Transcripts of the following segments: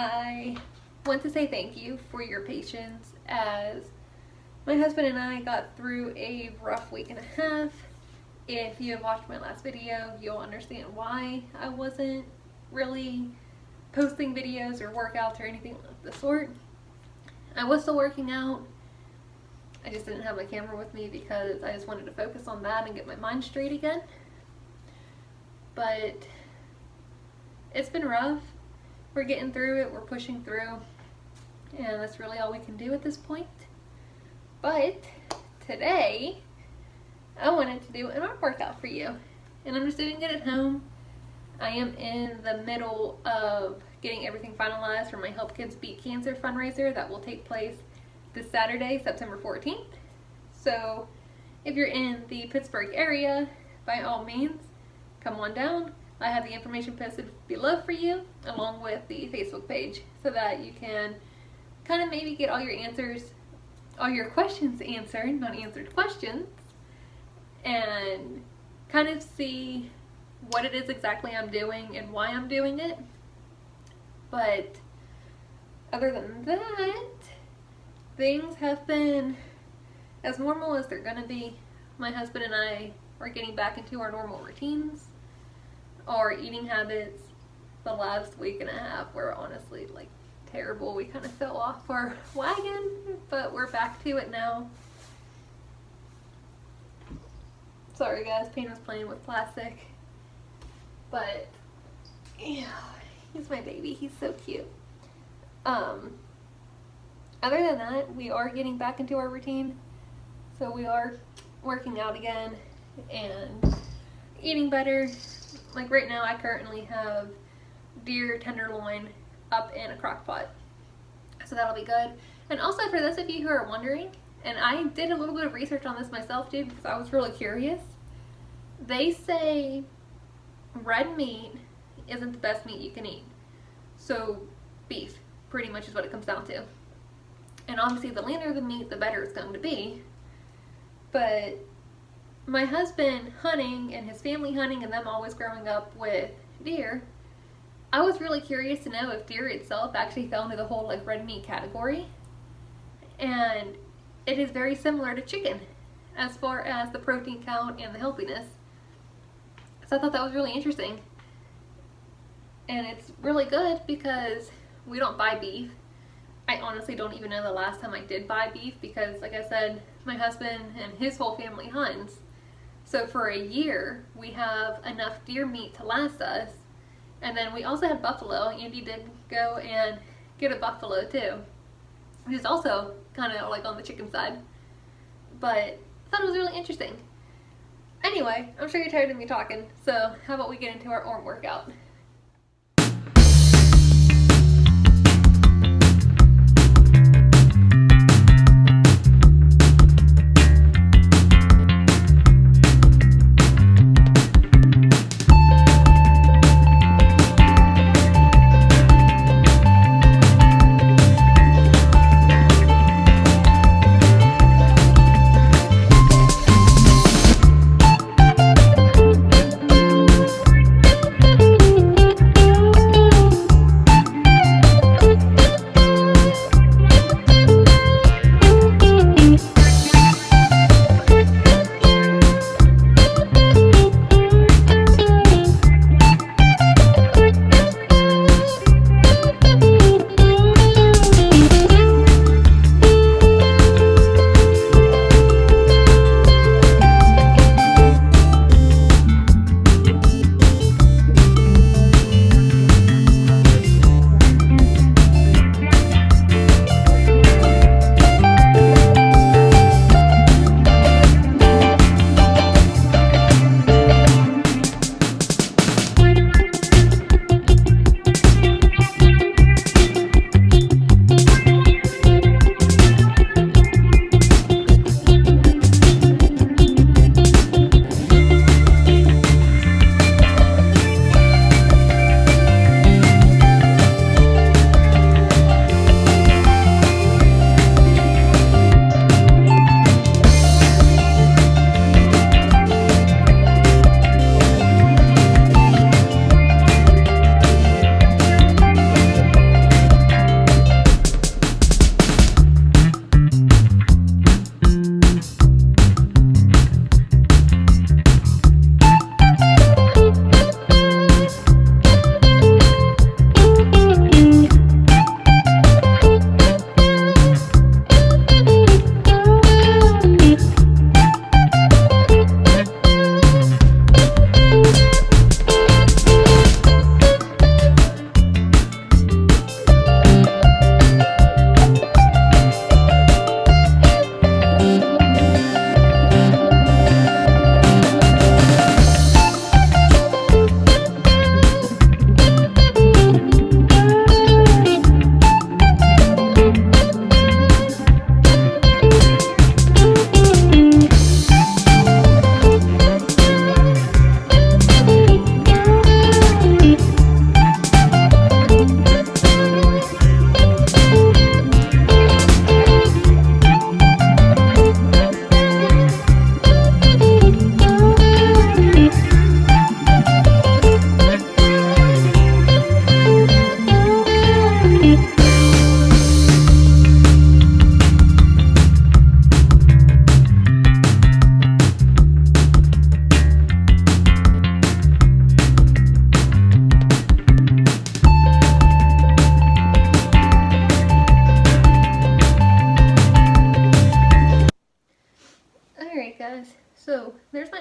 I want to say thank you for your patience as my husband and I got through a rough week and a half. If you have watched my last video, you'll understand why I wasn't really posting videos or workouts or anything of the sort. I was still working out. I just didn't have my camera with me because I just wanted to focus on that and get my mind straight again. But it's been rough. We're getting through it, we're pushing through, and that's really all we can do at this point. But today, I wanted to do an arm workout for you, and I'm just doing it at home. I am in the middle of getting everything finalized for my Help Kids Beat Cancer fundraiser that will take place this Saturday, September 14th. So if you're in the Pittsburgh area, by all means, come on down. I have the information posted below for you, along with the Facebook page, so that you can kind of maybe get all your answers, all your questions answered, not answered questions, and kind of see what it is exactly I'm doing and why I'm doing it. But other than that, things have been as normal as they're gonna be. My husband and I are getting back into our normal routines. Our eating habits the last week and a half were honestly like terrible. We kind of fell off our wagon, but we're back to it now. Sorry guys, Payne was playing with plastic. But yeah, he's my baby. He's so cute. Other than that, we are getting back into our routine. So we are working out again and eating better. Like right now, I currently have deer tenderloin up in a crock pot. So that'll be good. And also for those of you who are wondering, and I did a little bit of research on this myself too because I was really curious. They say red meat isn't the best meat you can eat. So beef pretty much is what it comes down to. And obviously the leaner the meat, the better it's going to be. But my husband hunting and his family hunting and them always growing up with deer, I was really curious to know if deer itself actually fell into the whole like red meat category. And it is very similar to chicken as far as the protein count and the healthiness. So I thought that was really interesting. And it's really good because we don't buy beef. I honestly don't even know the last time I did buy beef because, like I said, my husband and his whole family hunts. So for a year, we have enough deer meat to last us. And then we also had buffalo. Andy did go and get a buffalo too, which is also kind of like on the chicken side. But I thought it was really interesting. Anyway, I'm sure you're tired of me talking, so how about we get into our arm workout?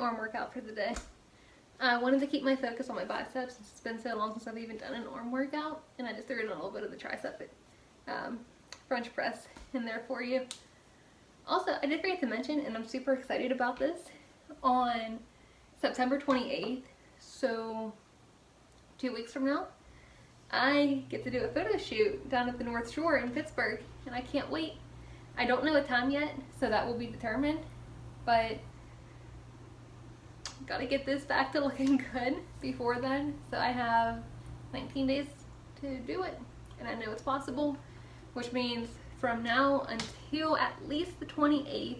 arm workout for the day. I wanted to keep my focus on my biceps since it's been so long since I've even done an arm workout, and I just threw in a little bit of the tricep French press in there for you. Also, I did forget to mention, and I'm super excited about this, on September 28th, so 2 weeks from now, I get to do a photo shoot down at the North Shore in Pittsburgh, and I can't wait. I don't know a time yet, so that will be determined, but gotta get this back to looking good before then. So I have 19 days to do it, and I know it's possible, which means from now until at least the 28th,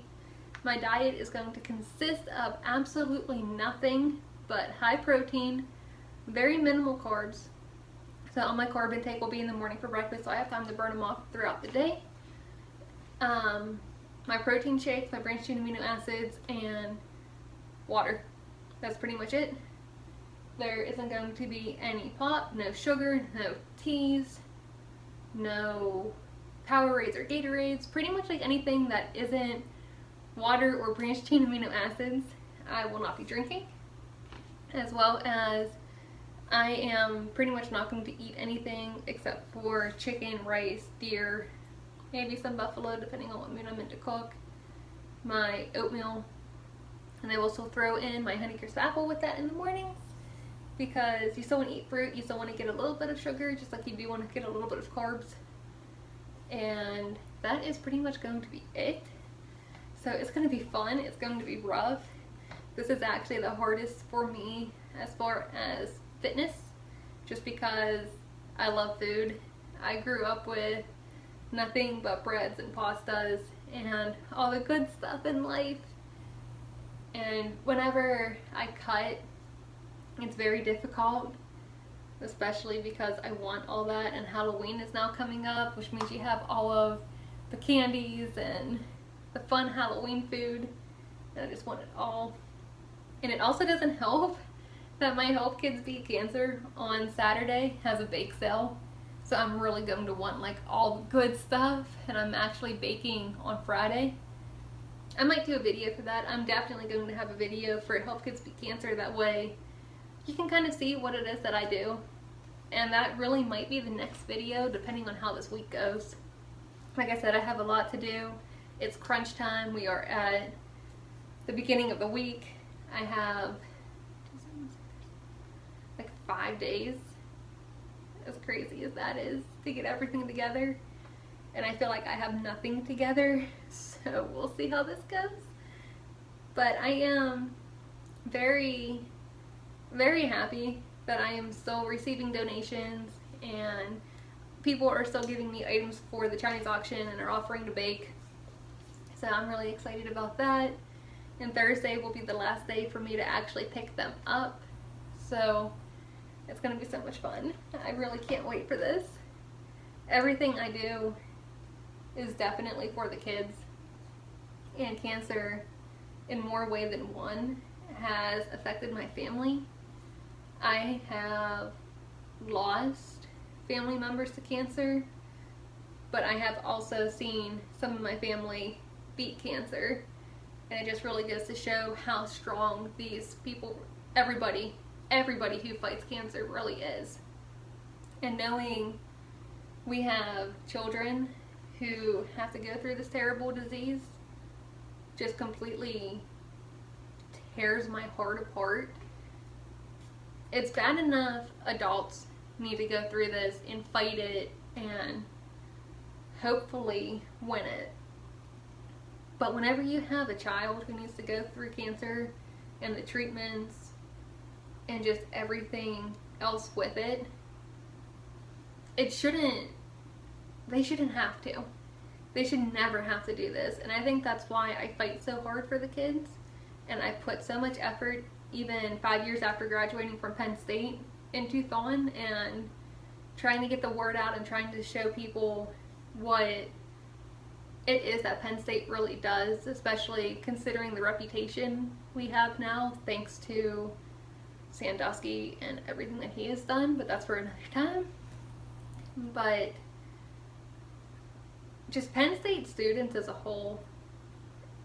my diet is going to consist of absolutely nothing but high protein, very minimal carbs. So all my carb intake will be in the morning for breakfast, so I have time to burn them off throughout the day. My protein shakes, my branched chain amino acids, and water. That's pretty much it. There isn't going to be any pop, no sugar, no teas, no Powerades or Gatorades. Pretty much like anything that isn't water or branched chain amino acids, I will not be drinking. As well as I am pretty much not going to eat anything except for chicken, rice, deer, maybe some buffalo depending on what mood I'm in to cook, my oatmeal, and I will still throw in my Honeycrisp apple with that in the mornings, because you still want to eat fruit, you still want to get a little bit of sugar just like you do want to get a little bit of carbs. And that is pretty much going to be it. So it's going to be fun, it's going to be rough. This is actually the hardest for me as far as fitness, just because I love food. I grew up with nothing but breads and pastas and all the good stuff in life. And whenever I cut, it's very difficult, especially because I want all that, and Halloween is now coming up, which means you have all of the candies and the fun Halloween food, and I just want it all. And it also doesn't help that my Help Kids Beat Cancer on Saturday has a bake sale, so I'm really going to want like all the good stuff, and I'm actually baking on Friday. I might do a video for that. I'm definitely going to have a video for Help Kids Beat Cancer, that way you can kind of see what it is that I do. And that really might be the next video depending on how this week goes. Like I said, I have a lot to do. It's crunch time. We are at the beginning of the week. I have like 5 days, as crazy as that is, to get everything together. And I feel like I have nothing together, so we'll see how this goes. But I am very, very happy that I am still receiving donations, and people are still giving me items for the Chinese auction and are offering to bake. So I'm really excited about that. And Thursday will be the last day for me to actually pick them up. So it's going to be so much fun. I really can't wait for this. Everything I do is definitely for the kids. And cancer, in more way than one, has affected my family. I have lost family members to cancer, but I have also seen some of my family beat cancer, and it just really goes to show how strong these people, everybody who fights cancer really is. And knowing we have children who have to go through this terrible disease just completely tears my heart apart. It's bad enough adults need to go through this and fight it and hopefully win it. But whenever you have a child who needs to go through cancer and the treatments and just everything else with it, they shouldn't have to. They should never have to do this. And I think that's why I fight so hard for the kids, and I put so much effort, even 5 years after graduating from Penn State, into THON and trying to get the word out and trying to show people what it is that Penn State really does, especially considering the reputation we have now thanks to Sandusky and everything that he has done, but that's for another time. But just Penn State students as a whole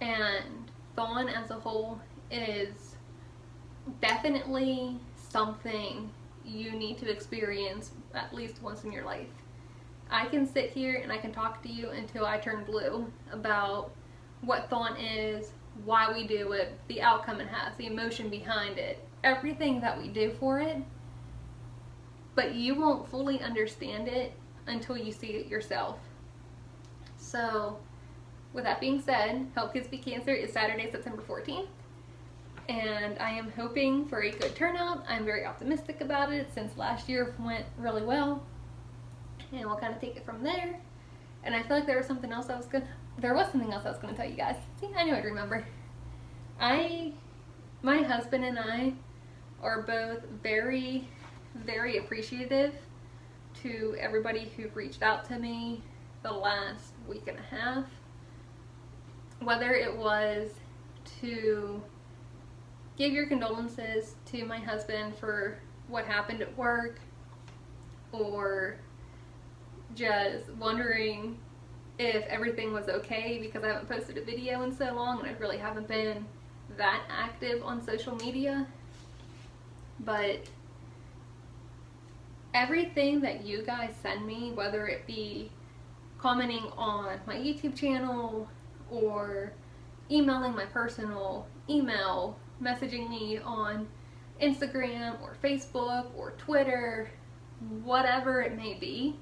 and THON as a whole is definitely something you need to experience at least once in your life. I can sit here and I can talk to you until I turn blue about what THON is, why we do it, the outcome it has, the emotion behind it, everything that we do for it, but you won't fully understand it until you see it yourself. So, with that being said, Help Kids Beat Cancer is Saturday, September 14th, and I am hoping for a good turnout. I'm very optimistic about it since last year went really well, and we'll kind of take it from there. And I feel like there was something else I was going to tell you guys. See, I knew I'd remember. My husband and I are both very, very appreciative to everybody who reached out to me the last week and a half. Whether it was to give your condolences to my husband for what happened at work, or just wondering if everything was okay because I haven't posted a video in so long and I really haven't been that active on social media. But everything that you guys send me, whether it be commenting on my YouTube channel or emailing my personal email, messaging me on Instagram or Facebook or Twitter, whatever it may be.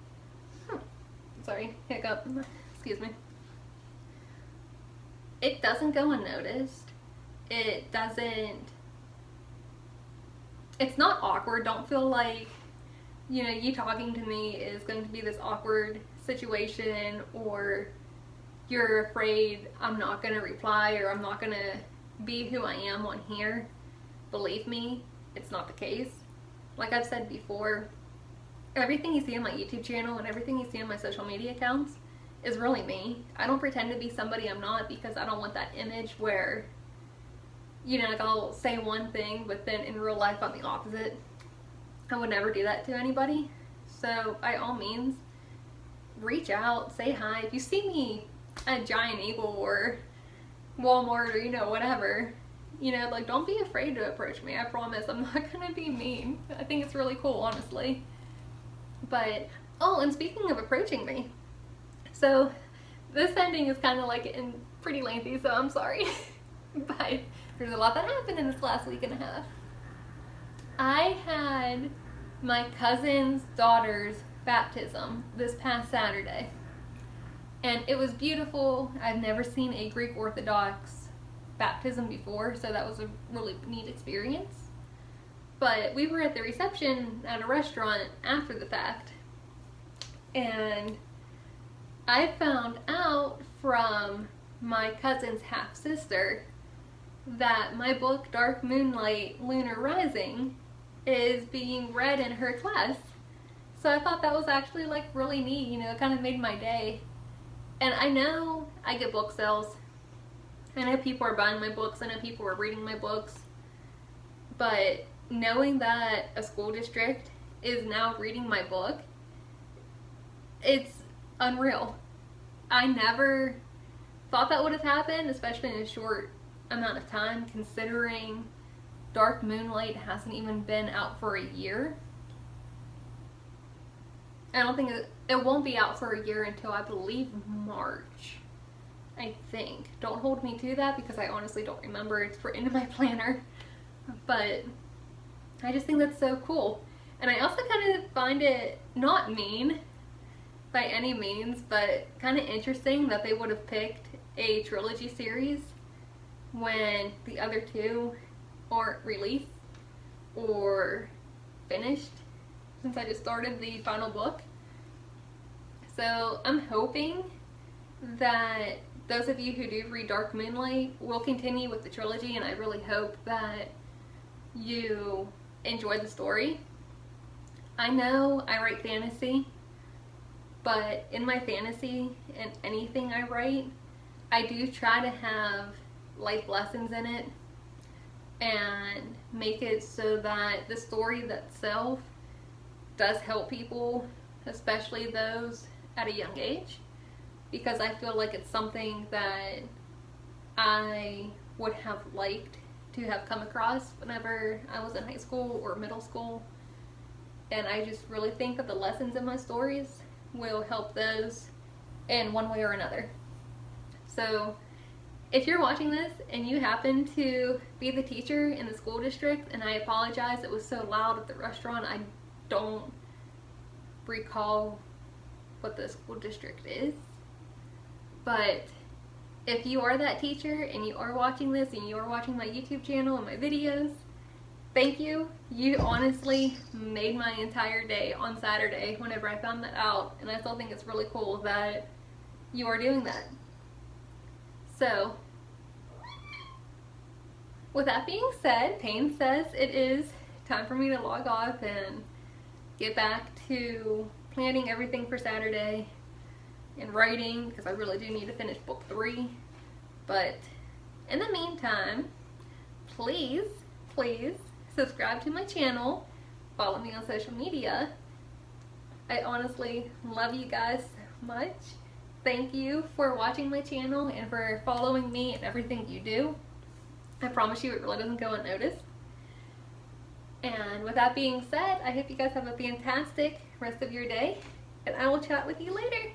Sorry, hiccup. Excuse me. It doesn't go unnoticed. It's not awkward. Don't feel like, you talking to me is going to be this awkward situation, or you're afraid I'm not going to reply or I'm not going to be who I am on here. Believe me, it's not the case. Like I've said before, everything you see on my YouTube channel and everything you see on my social media accounts is really me. I don't pretend to be somebody I'm not, because I don't want that image where, like I'll say one thing, but then in real life I'm the opposite. I would never do that to anybody. So by all means, reach out, say hi. If you see me at Giant Eagle or Walmart or, whatever, don't be afraid to approach me. I promise I'm not gonna be mean. I think it's really cool, honestly. But, and speaking of approaching me, so this ending is kind of pretty lengthy, so I'm sorry. But there's a lot that happened in this last week and a half. I had my cousin's daughter's baptism this past Saturday, and it was beautiful. I've never seen a Greek Orthodox baptism before, so that was a really neat experience. But we were at the reception at a restaurant after the fact, and I found out from my cousin's half-sister that my book, Dark Moonlight, Lunar Rising, is being read in her class. So I thought that was actually really neat, it kind of made my day. And I know I get book sales. I know people are buying my books, I know people are reading my books, but knowing that a school district is now reading my book, it's unreal. I never thought that would have happened, especially in a short amount of time, considering Dark Moonlight hasn't even been out for a year. I don't think it won't be out for a year until, I believe, March. I think. Don't hold me to that because I honestly don't remember. It's in my planner. But I just think that's so cool. And I also kind of find it not mean by any means, but kind of interesting that they would have picked a trilogy series when the other two aren't released or finished, since I just started the final book. So I'm hoping that those of you who do read Dark Moonlight will continue with the trilogy, and I really hope that you enjoy the story. I know I write fantasy, but in my fantasy and anything I write, I do try to have life lessons in it and make it so that the story itself does help people, especially those at a young age, because I feel like it's something that I would have liked to have come across whenever I was in high school or middle school. And I just really think that the lessons in my stories will help those in one way or another. So if you're watching this and you happen to be the teacher in the school district, and I apologize, it was so loud at the restaurant, I don't recall what the school district is. But if you are that teacher and you are watching this and you are watching my YouTube channel and my videos, thank you. You honestly made my entire day on Saturday whenever I found that out, and I still think it's really cool that you are doing that. So, with that being said, Payne says it is time for me to log off and get back to planning everything for Saturday and writing, because I really do need to finish book 3. But in the meantime, please subscribe to my channel, follow me on social media. I honestly love you guys so much. Thank you for watching my channel and for following me and everything you do. I promise you it really doesn't go unnoticed. And with that being said, I hope you guys have a fantastic rest of your day, and I will chat with you later.